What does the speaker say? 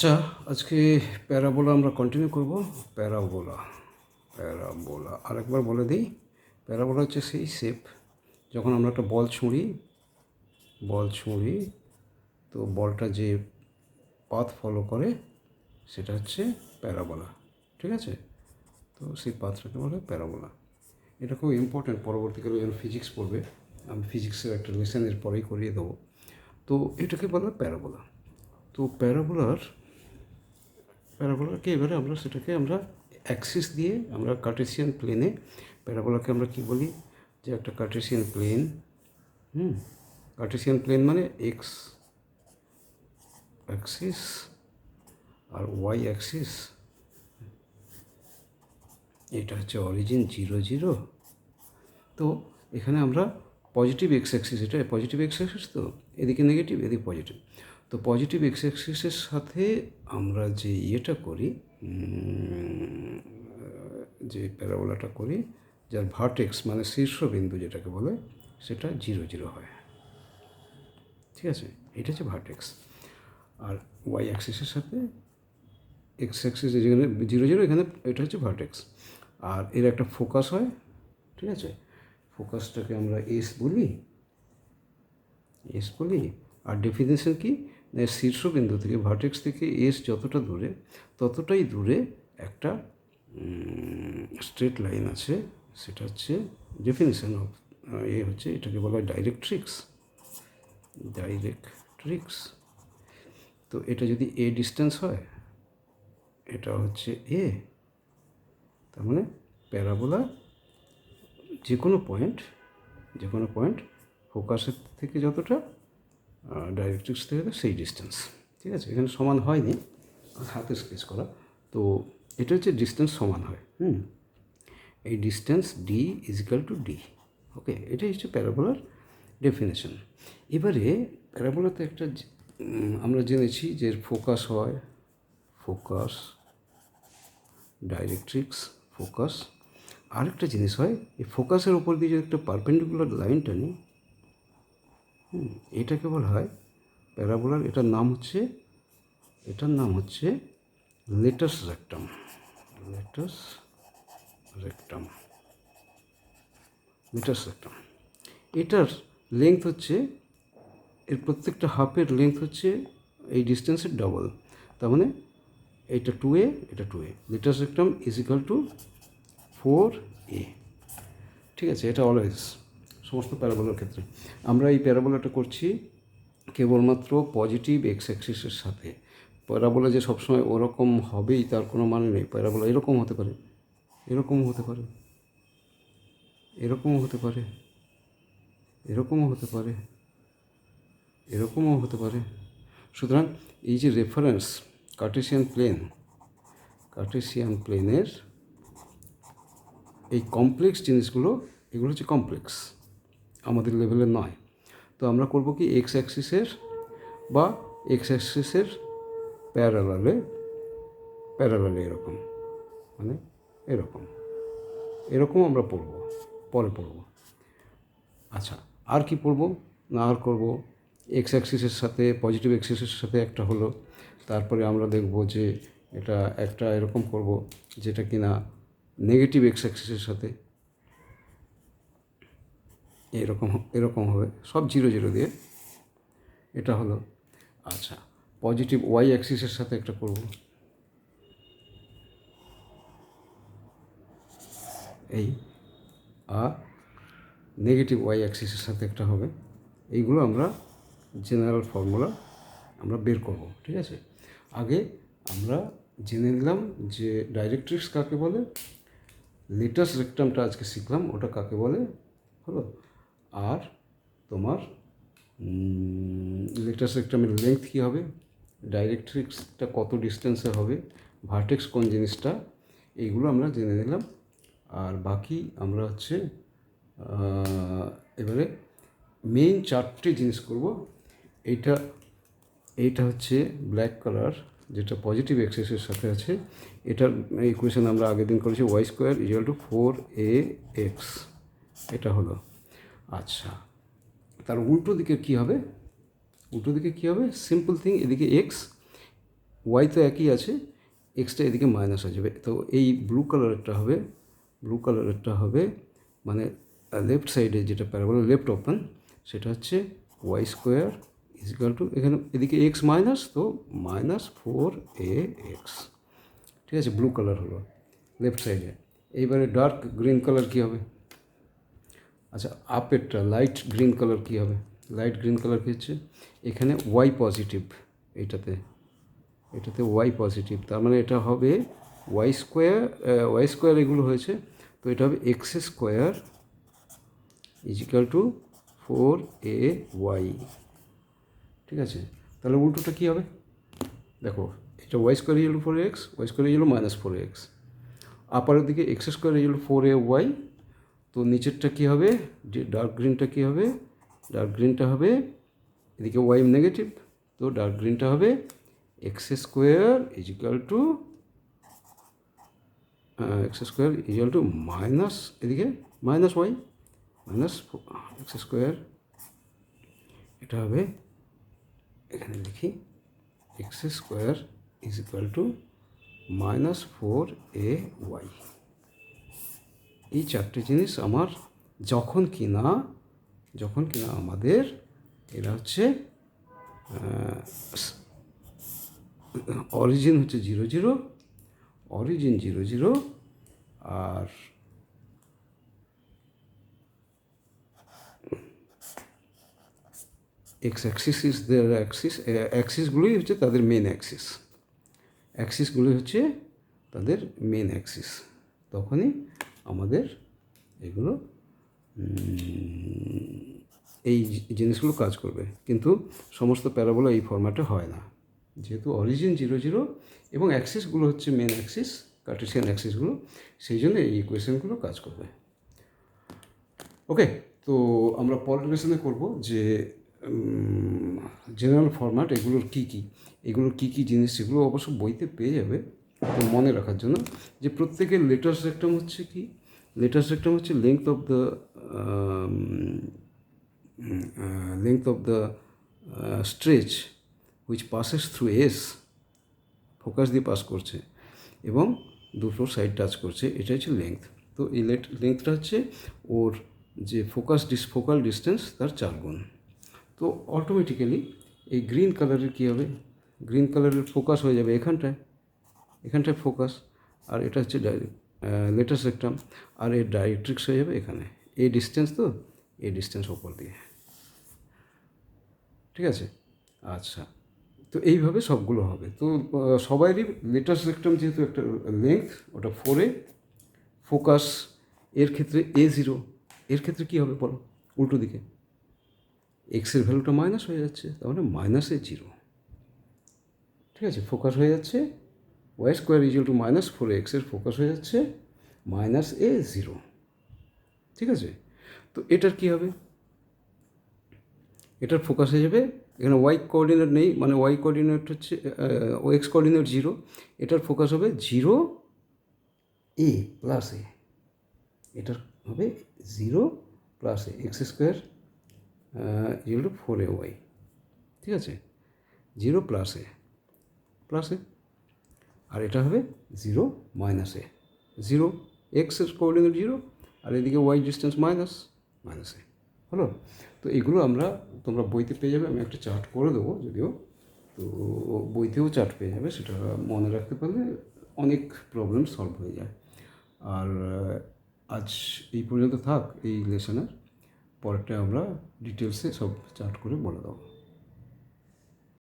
আচ্ছা, আজকে প্যারাবোলা আমরা কন্টিনিউ করব। প্যারাবোলা প্যারাবোলা আরেকবার বলে দিই। প্যারাবোলা হচ্ছে সেই শেপ, যখন আমরা একটা বল ছুঁড়ি তো বলটা যে পাথ ফলো করে সেটা হচ্ছে প্যারাবোলা। ঠিক আছে? তো সেই পাথটাকে বলে প্যারাবোলা। এটা খুব ইম্পর্ট্যান্ট, পরবর্তীকালে যখন ফিজিক্স পড়বে, আমি ফিজিক্সের একটা লেসন এর পরেই করিয়ে দেবো। তো এটাকে বলে প্যারাবোলা। তো প্যারাবোলাকে এবারে আমরা অ্যাক্সিস দিয়ে আমরা কার্টেসিয়ান প্লেনে প্যারাবোলাকে আমরা কী বলি, যে একটা কার্টেসিয়ান প্লেন। কার্টেসিয়ান প্লেন মানে এক্স অ্যাক্সিস আর ওয়াই অ্যাক্সিস, এটা হচ্ছে অরিজিন 0 0। তো এখানে আমরা পজিটিভ এক্স অ্যাক্সিস, এটা পজিটিভ এক্স অ্যাক্সিস, তো এদিকে নেগেটিভ এদিকে পজিটিভ। তো পজিটিভ এক্স অ্যাক্সিসের সাথে আমরা যে ইয়েটা করি, যে প্যারাবোলাটা করি, যার ভার্টেক্স মানে শীর্ষবিন্দু যেটাকে বলে, সেটা 0 0 হয়। ঠিক আছে? এটা হচ্ছে ভার্টেক্স। আর ওয়াই অ্যাক্সিসের সাথে এক্স অ্যাক্সিস যেখানে 0 0, এখানে এটা হচ্ছে ভার্টেক্স। আর এর একটা ফোকাস হয়। ঠিক আছে? ফোকাসটাকে আমরা এস বলি। আর ডেফিনেশন কি, শীর্ষবিন্দু থেকে ভার্টেক্স থেকে এস যতটা দূরে, ততটাই দূরে একটা স্ট্রেট লাইন আছে। সেটা হচ্ছে ডেফিনেশন অফ হচ্ছে, এটাকে বলা হয় ডাইরেক্ট্রিক্স। তো এটা যদি এ ডিস্টেন্স হয়, এটা হচ্ছে এ, তার মানে প্যারাবোলা যে কোনো পয়েন্ট ফোকাসের থেকে যতটা, ডাইরেক্ট্রিক্স থেকে সেই ডিস্টেন্স। ঠিক আছে? এখানে সমান হয়নি, হাতে স্কেচ করা। তো এটা হচ্ছে ডিস্টেন্স সমান হয়। এই distance D equal to D. Okay, এটাই হচ্ছে প্যারাবোলার ডেফিনেশন। এবারে প্যারাবোলাতে একটা আমরা জেনেছি যে ফোকাস হয়, ডাইরেক্ট্রিক্স, ফোকাস। আরেকটা জিনিস হয়, এই ফোকাসের ওপর দিয়ে যদি একটা পারপেন্ডিকুলার লাইন টানি, এটাকে বলা হয় প্যারাবোলার। এটার নাম হচ্ছে লেটাস রেক্টাম। এটার লেংথ হচ্ছে, এর প্রত্যেকটা হাফের লেংথ হচ্ছে এই ডিস্টেন্সের ডবল। তার মানে এটা 2a, এটা 2a। Latus rectum is equal to 4a। ঠিক আছে? এটা অলওয়েজ সমস্ত প্যারাবোলার ক্ষেত্রে। আমরা এই প্যারাবোলাটা করছি কেবলমাত্র পজিটিভ এক্স অ্যাক্সিসের সাথে। প্যারাবোলা যে সবসময় ওরকম হবেই তার কোনো মানে নেই। প্যারাবোলা এরকম হতে পারে, এরকমও হতে পারে, এরকমও হতে পারে, এরকমও হতে পারে, এরকমও হতে পারে। সুতরাং এই যে রেফারেন্স কার্টেসিয়ান প্লেনের এই কমপ্লেক্স জিনিসগুলো, এগুলো হচ্ছে কমপ্লেক্স, আমাদের লেভেলের নয়। তো আমরা করব কি, এক্স অ্যাক্সিসের প্যারালালে এরকম, মানে এরকম আমরা পরে পড়ব। আচ্ছা, আর কি পড়ব না, আর করব এক্স অ্যাক্সিসের সাথে পজিটিভ অ্যাক্সিসের সাথে একটা হলো। তারপরে আমরা দেখব যে এটা একটা এরকম করব, যেটা কিনা নেগেটিভ এক্স অ্যাক্সিসের সাথে এরকম হবে, সব 0 0 দিয়ে। এটা হলো। আচ্ছা, পজিটিভ ওয়াই অ্যাক্সিসের সাথে একটা করব, এই। আর নেগেটিভ ওয়াই অ্যাক্সিসের সাথে একটা হবে। এইগুলো আমরা জেনারেল ফর্মুলা আমরা বের করব। ঠিক আছে? আগে আমরা জেনে নিলাম যে ডাইরেক্ট্রিক্স কাকে বলে, লেটাস রেক্টামটা আজকে শিখলাম ওটা কাকে বলে, হলো। আর তোমার লেটাস রেক্টামের লেংথ কী হবে, ডাইরেক্ট্রিক্সটা কত ডিস্টেন্সে হবে, ভার্টেক্স কোন জিনিসটা, এইগুলো আমরা জেনে নিলাম। আর বাকি আমরা হচ্ছে এবারে মেইন 4টে জিনিস করব। এইটা হচ্ছে ব্ল্যাক কালার, যেটা পজিটিভ এক্সেসের সাথে আছে। এটার ইকুয়েশন আমরা আগের দিন করেছি, Y square equal to 4ax। এটা হলো। আচ্ছা, তার উল্টো দিকে কী হবে, সিম্পল থিং, এদিকে এক্স, ওয়াই তো একই আছে, এক্সটা এদিকে মাইনাস হয়ে যাবে। তো এই ব্লু কালারেরটা হবে মানে লেফট সাইডে যেটা প্যারাবোলা লেফট ওপেন, সেটা হচ্ছে ওয়াই স্কোয়ার ইজিক্যাল টু, এখানে এদিকে এক্স মাইনাস, তো মাইনাস 4ax। ঠিক আছে, ব্লু কালার হলো লেফট সাইডে। এইবারে ডার্ক গ্রিন কালার কী হবে? আচ্ছা, আপেরটা লাইট গ্রিন কালার কী হবে? লাইট গ্রিন কালার কী হচ্ছে? এখানে ওয়াই পজিটিভ, এটাতে ওয়াই পজিটিভ, তার মানে এটা হবে ওয়াই স্কোয়ার এগুলো হয়েছে, তো এটা হবে X square equal two 4ay। ঠিক আছে, তাহলে উল্টোটা কী হবে? দেখো, এটা Y square equal to 4ax, Y square equal to minus 4ax, আপারের দিকে X square equal two 4ay। তো নিচেরটা কী হবে? যে ডার্ক গ্রিনটা কী হবে? ডার্ক গ্রিনটা হবে এদিকে ওয়াই নেগেটিভ, তো ডার্ক গ্রিনটা হবে X square equal to minus, এদিকে minus Y minus X square, এটা হবে এখানে লিখি X square equal to minus 4ay। এই চারটে জিনিস আমার যখন কিনা আমাদের এরা হচ্ছে অরিজিন হচ্ছে 0 0 আর এক্স অ্যাক্সিস ইজ দেয়ার অ্যাক্সিসগুলোই হচ্ছে তাদের মেন অ্যাক্সিসগুলোই হচ্ছে তাদের মেন অ্যাক্সিস। তখনই আমাদের এগুলো এই জিনিসগুলো কাজ করবে। কিন্তু সমস্ত প্যারাবোলা এই ফরম্যাটে হয় না, যেহেতু অরিজিন 0 এবং অ্যাক্সিসগুলো হচ্ছে মেন অ্যাক্সিস, কার্টেসিয়ান অ্যাক্সিসগুলো, সেই জন্য এই ইকুয়েশনগুলো কাজ করবে। ওকে, তো আমরা পরের লেসনে করব যে জেনারেল ফরম্যাট এগুলোর কী জিনিস, সেগুলো অবশ্য বইতে পেয়ে যাবে। তো মনে রাখার জন্য যে প্রত্যেকের লেটার সেক্টম হচ্ছে কি, লেটার সেক্টম হচ্ছে length of the stretch which passes through S, focus দিয়ে পাস করছে এবং দুটো সাইড টাচ করছে, এটা হচ্ছে লেংথ। তো এই লেংথটা হচ্ছে ওর যে ফোকাল ডিস্টেন্স তার 4 গুণ। তো অটোমেটিক্যালি এই গ্রিন কালারের কী হবে? গ্রিন কালারের ফোকাস হয়ে যাবে এখানটায় ফোকাস, আর এটা হচ্ছে লেটার সেক্টম, আর এর ডাইরেক্ট্রিক্স হয়ে যাবে এখানে। এই ডিস্টেন্স, তো এই ডিস্টেন্স ওপর দিয়ে। ঠিক আছে, আচ্ছা, তো এইভাবে সবগুলো হবে। তো সবাইরই লেটার সেক্টম যেহেতু একটা লেংথ, ওটা 4a, ফোকাস এর ক্ষেত্রে a0, এর ক্ষেত্রে কী হবে বলো? উল্টো দিকে এক্সের ভ্যালুটা মাইনাস হয়ে যাচ্ছে, তার মানে -a0। ঠিক আছে, ফোকাস হয়ে যাচ্ছে Y square equal to minus 4ax, এর ফোকাস হয়ে যাচ্ছে -a0। ঠিক আছে, তো এটার কী হবে? এটার ফোকাস হয়ে যাবে এখানে ওয়াই কোঅর্ডিনেট নেই, মানে ওয়াই কোঅর্ডিনেট হচ্ছে এক্স কোঅর্ডিনেট 0, এটার ফোকাস হবে 0a প্লাস এ, এটার হবে 0 প্লাস এ, x square equal two 4ay। ঠিক আছে, 0 প্লাস এ, আর এটা হবে 0 মাইনাস এ, 0 এক্সের কোঅর্ডিনেট 0, আর এদিকে ওয়াই ডিস্টেন্স মাইনাস এ হলো। তো এগুলো তোমরা বইতে পেয়ে যাবে, আমি একটা চার্ট করে দেবো যদিও, তো বইতেও চার্ট পেয়ে যাবে, সেটা মনে রাখতে পারলে অনেক প্রবলেম সলভ হয়ে যায়। আর আজ এই পর্যন্ত থাক এই লেসনের, পরেরটা আমরা ডিটেলসে সব চার্ট করে বলে দেবো।